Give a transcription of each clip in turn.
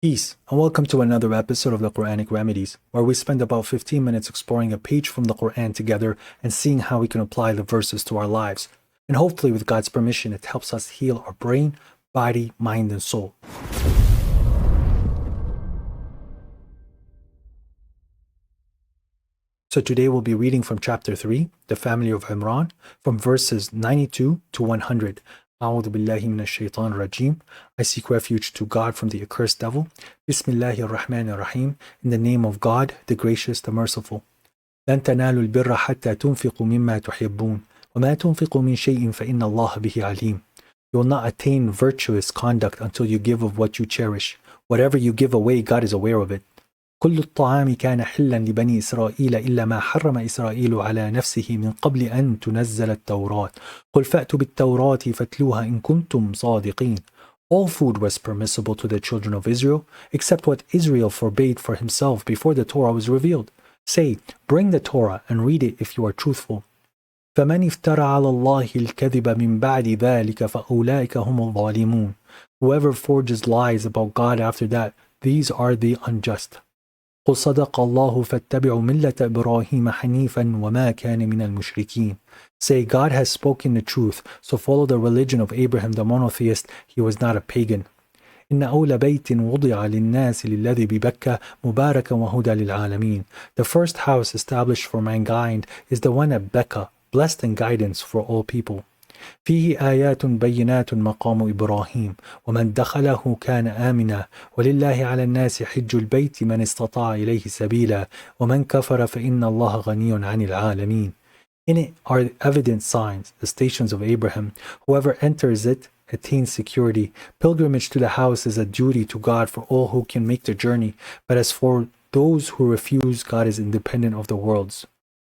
Peace, and welcome to another episode of the Quranic Remedies, where we spend about 15 minutes exploring a page from the Quran together and seeing how we can apply the verses to our lives. And hopefully, with God's permission, it helps us heal our brain, body, mind, and soul. So today we'll be reading from chapter 3, the Family of Imran, from verses 92 to 100. أعوذ بالله من الشيطان الرجيم. I seek refuge to God from the accursed devil. Bismillahir Rahmanir Rahim. In the name of God, the gracious, the merciful. لن تنالوا البر حتى تنفقوا مما تحبون وما تنفقوا من شيء فإن الله به عليم. You will not attain virtuous conduct until you give of what you cherish. Whatever you give away, God is aware of it. كل الطعام كان حلا لبني إسرائيل إلا ما حرم إسرائيل على نفسه من قبل أن تنزل التوراة قل فأتوا بالتوراة فاتلوها إن كنتم صادقين. All food was permissible to the children of Israel, except what Israel forbade for himself before the Torah was revealed. Say, bring the Torah and read it if you are truthful. فمن افترى على الله الكذب من بعد ذلك فأولئك هم الظالمون. Whoever forges lies about God after that, these are the unjust. قل صدق الله فاتبعوا ملة إبراهيم حنيفا وما كان من المشركين. Say, God has spoken the truth, so follow the religion of Abraham the monotheist. He was not a pagan. إن أول بيت وضع للناس للذي ببكة مباركا وهدى للعالمين. The first house established for mankind is the one at Becca, blessed and guidance for all people. فيه آيات بينات مقام إبراهيم ومن دخله كان آمنا ولله على الناس حج البيت من استطاع إليه سبيلا ومن كفر فإن الله غني عن العالمين. In it are evident signs, the stations of Abraham. Whoever enters it attains security. Pilgrimage to the house is a duty to God for all who can make the journey, but as for those who refuse, God is independent of the worlds.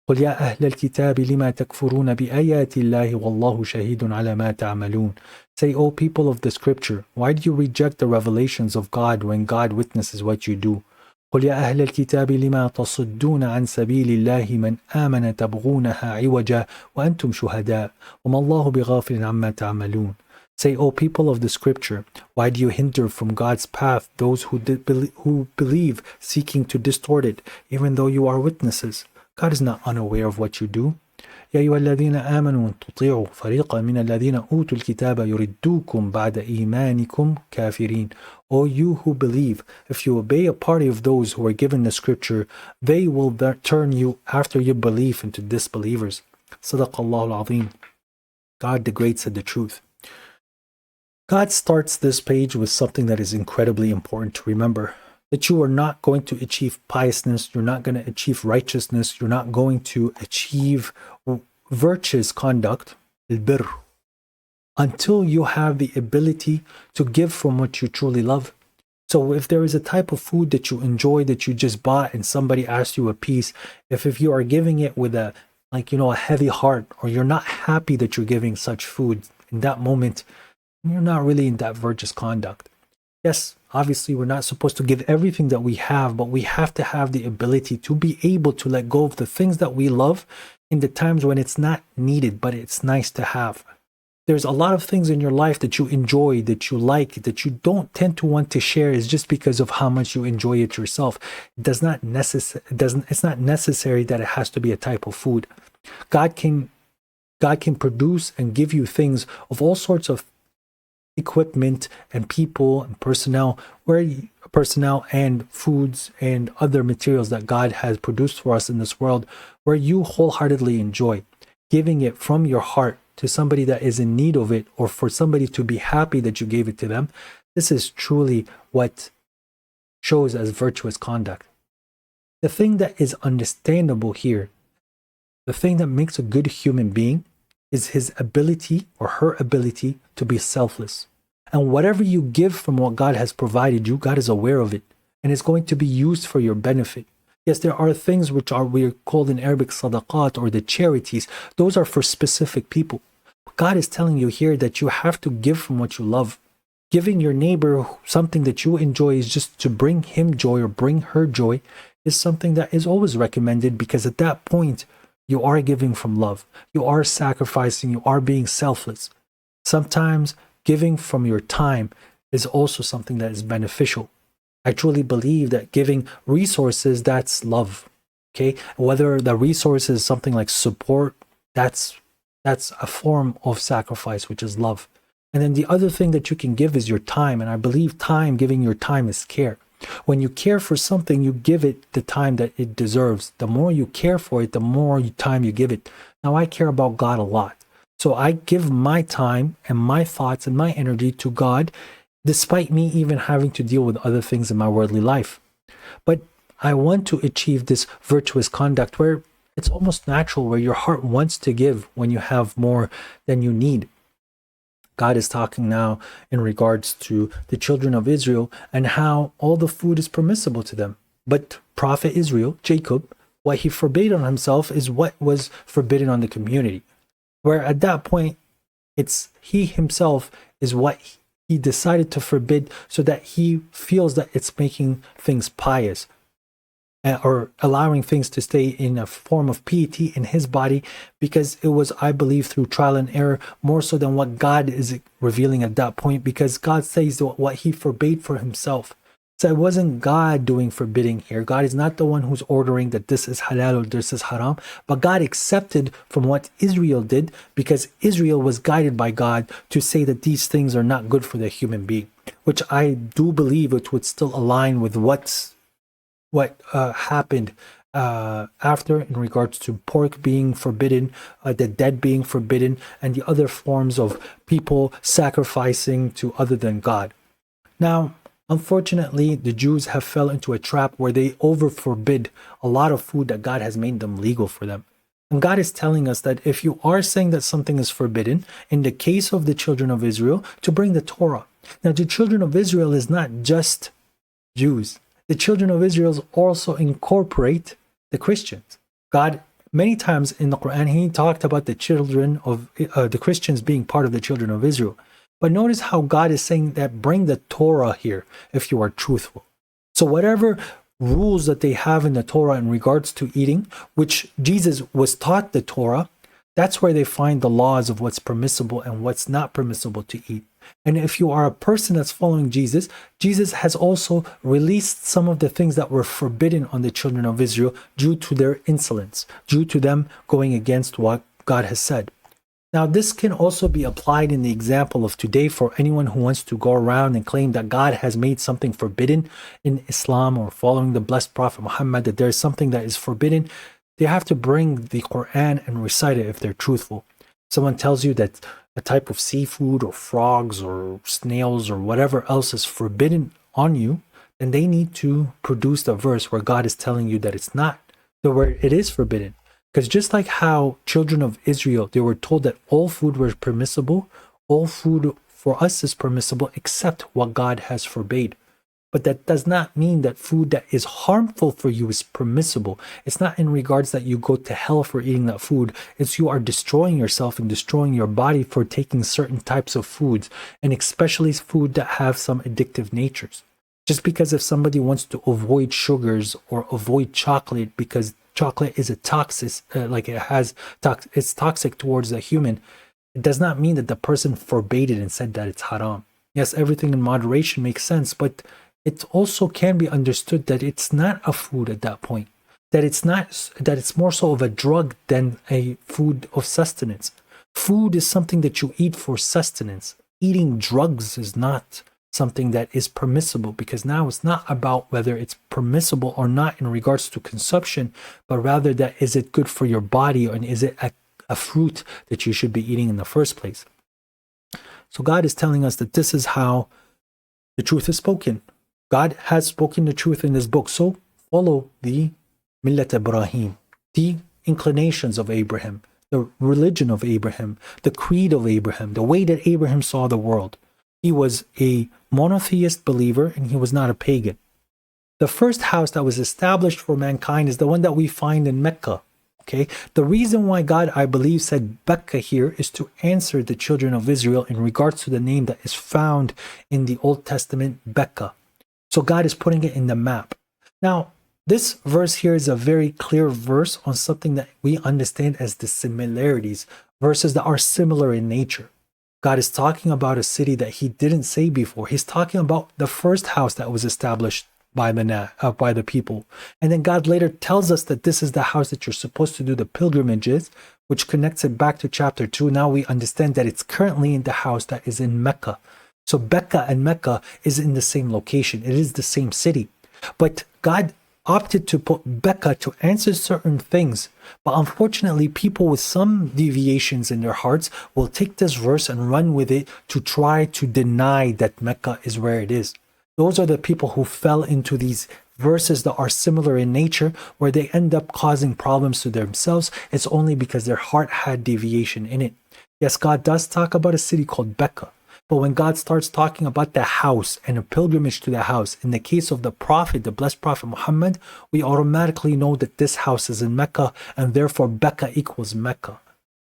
قل يا أهل الكتاب لما تكفرون بآيات الله والله شهيد على ما تعملون. Say, O people of the scripture, why do you reject the revelations of God when God witnesses what you do? قل يا أهل الكتاب لما تصدون عن سبيل الله من آمن تبغونها عوجا وأنتم شهداء وما الله بغافل عما تعملون. Say, O people of the scripture, why do you hinder from God's path those who believe, seeking to distort it, even though you are witnesses? God is not unaware of what you do. يا أيها الذين آمنوا تطيعوا فريقا من الذين أوتوا الكتاب يردوكم بعد إيمانكم كافرين. O you who believe, if you obey a party of those who are given the scripture, they will turn you after your belief into disbelievers. صدق الله العظيم. God the Great said the truth. God starts this page with something that is incredibly important to remember. That you are not going to achieve piousness, you're not going to achieve righteousness, you're not going to achieve virtuous conduct, al-birr, until you have the ability to give from what you truly love. So if there is a type of food that you enjoy that you just bought and somebody asked you a piece, if you are giving it with a heavy heart, or you're not happy that you're giving such food in that moment, you're not really in that virtuous conduct. Yes, obviously we're not supposed to give everything that we have, but we have to have the ability to be able to let go of the things that we love in the times when it's not needed, but it's nice to have. There's a lot of things in your life that you enjoy, that you like, that you don't tend to want to share is just because of how much you enjoy it yourself. It's not necessary that it has to be a type of food. God can produce and give you things of all sorts of equipment and people and personnel and foods and other materials that God has produced for us in this world, where you wholeheartedly enjoy giving it from your heart to somebody that is in need of it, or for somebody to be happy that you gave it to them. This is truly what shows as virtuous conduct. The thing that is understandable here, the thing that makes a good human being, is his ability or her ability to be selfless. And whatever you give from what God has provided you, God is aware of it, and it's going to be used for your benefit. Yes, there are things which we are called in Arabic sadaqat, or the charities. Those are for specific people. God is telling you here that you have to give from what you love. Giving your neighbor something that you enjoy is just to bring him joy or bring her joy is something that is always recommended, because at that point, you are giving from love. You are sacrificing. You are being selfless. Sometimes giving from your time is also something that is beneficial. I truly believe that giving resources, that's love. Okay. Whether the resource is something like support, that's a form of sacrifice, which is love. And then the other thing that you can give is your time. And I believe time, giving your time, is care. When you care for something, you give it the time that it deserves. The more you care for it, the more time you give it. Now, I care about God a lot. So I give my time and my thoughts and my energy to God, despite me even having to deal with other things in my worldly life. But I want to achieve this virtuous conduct where it's almost natural, where your heart wants to give when you have more than you need. God is talking now in regards to the children of Israel and how all the food is permissible to them. But Prophet Israel, Jacob, what he forbade on himself is what was forbidden on the community. Where at that point, it's he himself is what he decided to forbid, so that he feels that it's making things pious, or allowing things to stay in a form of piety in his body, because it was, I believe, through trial and error, more so than what God is revealing at that point, because God says what he forbade for himself. So it wasn't God doing forbidding here. God is not the one who's ordering that this is halal or this is haram, but God accepted from what Israel did, because Israel was guided by God to say that these things are not good for the human being, which I do believe it would still align with what happened after, in regards to pork being forbidden, the dead being forbidden, and the other forms of people sacrificing to other than God. Now, unfortunately, the Jews have fell into a trap where they over forbid a lot of food that God has made them legal for them. And God is telling us that if you are saying that something is forbidden, in the case of the children of Israel, to bring the Torah. Now, the children of Israel is not just Jews. The children of Israel also incorporate the Christians. God, many times in the Quran, he talked about the children of the Christians being part of the children of Israel. But notice how God is saying that bring the Torah here if you are truthful. So whatever rules that they have in the Torah in regards to eating, which Jesus was taught the Torah, that's where they find the laws of what's permissible and what's not permissible to eat. And if you are a person that's following Jesus, Jesus has also released some of the things that were forbidden on the children of Israel due to their insolence, due to them going against what God has said. Now, this can also be applied in the example of today for anyone who wants to go around and claim that God has made something forbidden in Islam, or following the blessed Prophet Muhammad, that there's something that is forbidden. They have to bring the Quran and recite it if they're truthful. Someone tells you that a type of seafood or frogs or snails or whatever else is forbidden on you, then they need to produce the verse where God is telling you that it's not, where it is forbidden. Because just like how children of Israel, they were told that all food was permissible, all food for us is permissible except what God has forbade. But that does not mean that food that is harmful for you is permissible. It's not in regards that you go to hell for eating that food. It's you are destroying yourself and destroying your body for taking certain types of foods, and especially food that have some addictive natures. Just because if somebody wants to avoid sugars or avoid chocolate because chocolate is a toxic, it's toxic towards the human, it does not mean that the person forbade it and said that it's haram. Yes, everything in moderation makes sense, but it also can be understood that it's not a food at that point, that it's more so of a drug than a food of sustenance. Food is something that you eat for sustenance. Eating drugs is not something that is permissible, because now it's not about whether it's permissible or not in regards to consumption, but rather that is it good for your body, and is it a fruit that you should be eating in the first place. So God is telling us that this is how the truth is spoken. God has spoken the truth in this book. So follow the Millat Ibrahim, the inclinations of Abraham, the religion of Abraham, the creed of Abraham, the way that Abraham saw the world. He was a monotheist believer, and he was not a pagan. The first house that was established for mankind is the one that we find in Mecca. Okay, the reason why God, I believe, said Becca here is to answer the children of Israel in regards to the name that is found in the Old Testament, Becca. So God is putting it in the map. Now, this verse here is a very clear verse on something that we understand as the similarities, verses that are similar in nature. God is talking about a city that he didn't say before. He's talking about the first house that was established by by the people. And then God later tells us that this is the house that you're supposed to do the pilgrimages, which connects it back to chapter 2. Now we understand that it's currently in the house that is in Mecca. So Becca and Mecca is in the same location. It is the same city. But God opted to put Becca to answer certain things. But unfortunately, people with some deviations in their hearts will take this verse and run with it to try to deny that Mecca is where it is. Those are the people who fell into these verses that are similar in nature, where they end up causing problems to themselves. It's only because their heart had deviation in it. Yes, God does talk about a city called Becca. But when God starts talking about the house and a pilgrimage to the house, in the case of the Prophet, the blessed Prophet Muhammad, we automatically know that this house is in Mecca, and therefore Becca equals Mecca.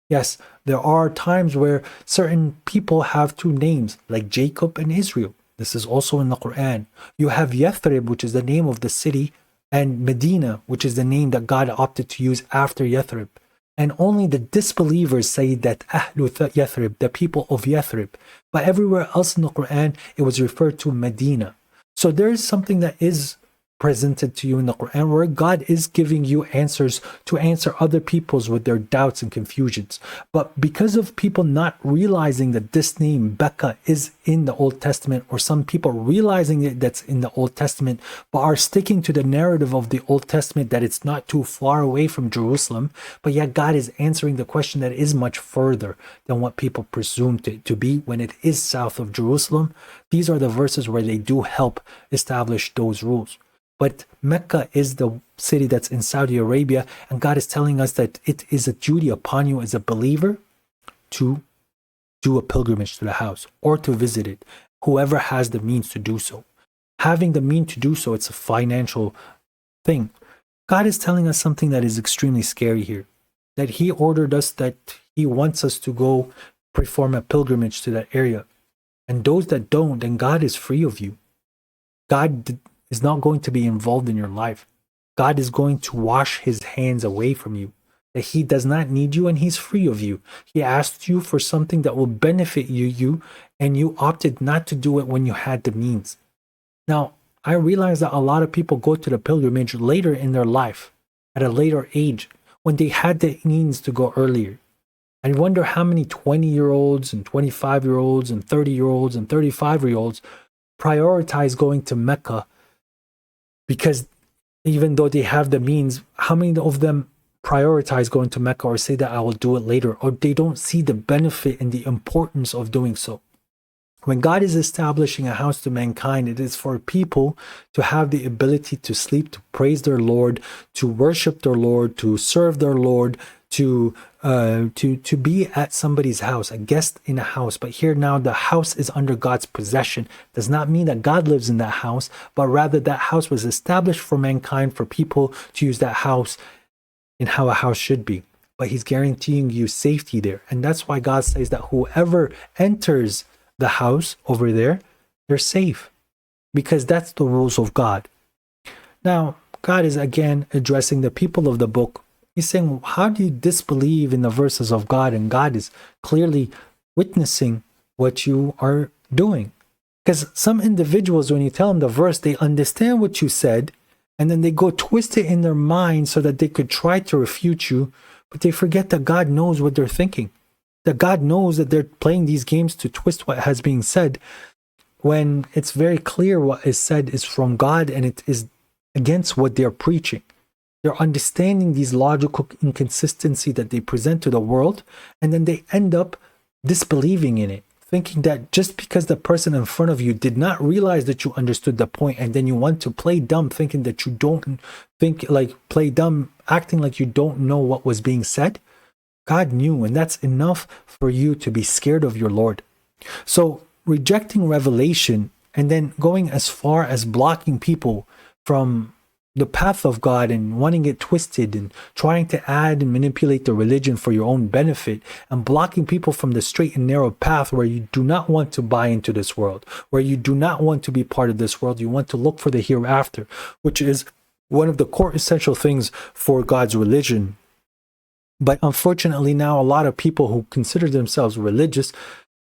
Yes, there are times where certain people have two names, like Jacob and Israel. This is also in the Quran. You have Yathrib, which is the name of the city, and Medina, which is the name that God opted to use after Yathrib. And only the disbelievers say that Ahlu Yathrib, the people of Yathrib. But everywhere else in the Quran, it was referred to Medina. So there is something that is presented to you in the Quran where God is giving you answers to answer other people's with their doubts and confusions. But because of people not realizing that this name Becca is in the Old Testament, or some people realizing that that's in the Old Testament but are sticking to the narrative of the Old Testament that it's not too far away from Jerusalem, but yet God is answering the question that is much further than what people presume to be when it is south of Jerusalem. These are the verses where they do help establish those rules. But Mecca is the city that's in Saudi Arabia, and God is telling us that it is a duty upon you as a believer to do a pilgrimage to the house or to visit it, whoever has the means to do so. Having the means to do so, it's a financial thing. God is telling us something that is extremely scary here, that He ordered us, that He wants us to go perform a pilgrimage to that area. And those that don't, then God is free of you. God is not going to be involved in your life. God is going to wash His hands away from you. That He does not need you and He's free of you. He asked you for something that will benefit you, and you opted not to do it when you had the means. Now, I realize that a lot of people go to the pilgrimage later in their life, at a later age, when they had the means to go earlier. I wonder how many 20-year-olds and 25-year-olds and 30-year-olds and 35-year-olds prioritize going to Mecca, because even though they have the means, how many of them prioritize going to Mecca or say that I will do it later, or they don't see the benefit and the importance of doing so? When God is establishing a house to mankind, it is for people to have the ability to sleep, to praise their Lord, to worship their Lord, to serve their Lord, to be at somebody's house, a guest in a house. But here now, the house is under God's possession. Does not mean that God lives in that house, but rather that house was established for mankind, for people to use that house in how a house should be. But He's guaranteeing you safety there. And that's why God says that whoever enters the house over there, they're safe, because that's the rules of God. Now, God is again addressing the people of the book. He's saying, how do you disbelieve in the verses of God? And God is clearly witnessing what you are doing. Because some individuals, when you tell them the verse, they understand what you said, and then they go twist it in their mind so that they could try to refute you, but they forget that God knows what they're thinking. That God knows that they're playing these games to twist what has been said, when it's very clear what is said is from God and it is against what they're preaching. They're understanding these logical inconsistency that they present to the world, and then they end up disbelieving in it, thinking that just because the person in front of you did not realize that you understood the point, and then you want to play dumb, thinking that you don't think, like play dumb, acting like you don't know what was being said. God knew, and that's enough for you to be scared of your Lord. So rejecting revelation and then going as far as blocking people from the path of God and wanting it twisted and trying to add and manipulate the religion for your own benefit, and blocking people from the straight and narrow path where you do not want to buy into this world, where you do not want to be part of this world. You want to look for the hereafter, which is one of the core essential things for God's religion. But unfortunately now, a lot of people who consider themselves religious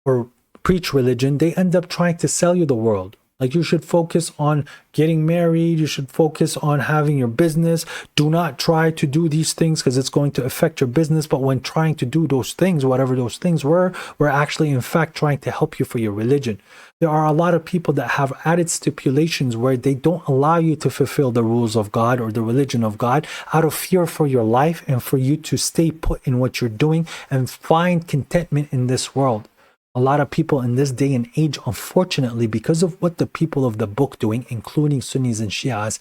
or preach religion, they end up trying to sell you the world. Like, you should focus on getting married. You should focus on having your business. Do not try to do these things because it's going to affect your business. But when trying to do those things, whatever those things were actually in fact trying to help you for your religion. There are a lot of people that have added stipulations where they don't allow you to fulfill the rules of God or the religion of God out of fear for your life and for you to stay put in what you're doing and find contentment in this world. A lot of people in this day and age, unfortunately, because of what the people of the book doing, including Sunnis and Shias,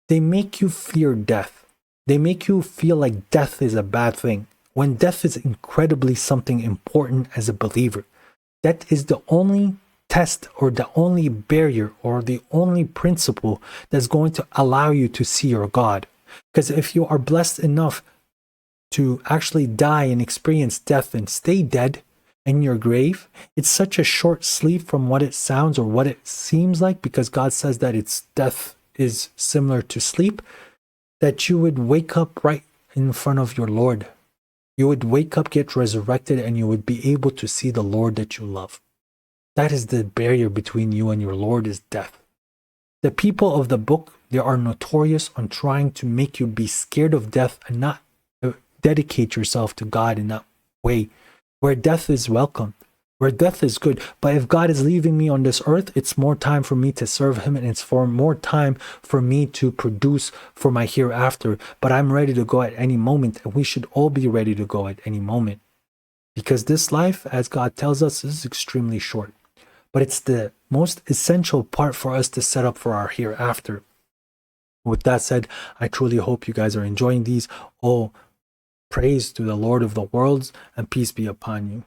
they make you fear death. They make you feel like death is a bad thing, when death is incredibly something important as a believer. That is the only test or the only barrier or the only principle that's going to allow you to see your God. Because if you are blessed enough to actually die and experience death and stay dead in your grave, it's such a short sleep from what it sounds or what it seems like, because God says that its death is similar to sleep, that you would wake up right in front of your Lord. You would wake up, get resurrected, and you would be able to see the Lord that you love. That is the barrier between you and your Lord, is death. The people of the book, they are notorious on trying to make you be scared of death and not dedicate yourself to God in that way, where death is welcome, where death is good. But if God is leaving me on this earth, it's more time for me to serve him, and it's for more time for me to produce for my hereafter. But I'm ready to go at any moment, and we should all be ready to go at any moment, because this life, as God tells us, is extremely short. But it's the most essential part for us to set up for our hereafter. With that said, I truly hope you guys are enjoying these. All praise to the Lord of the worlds, and peace be upon you.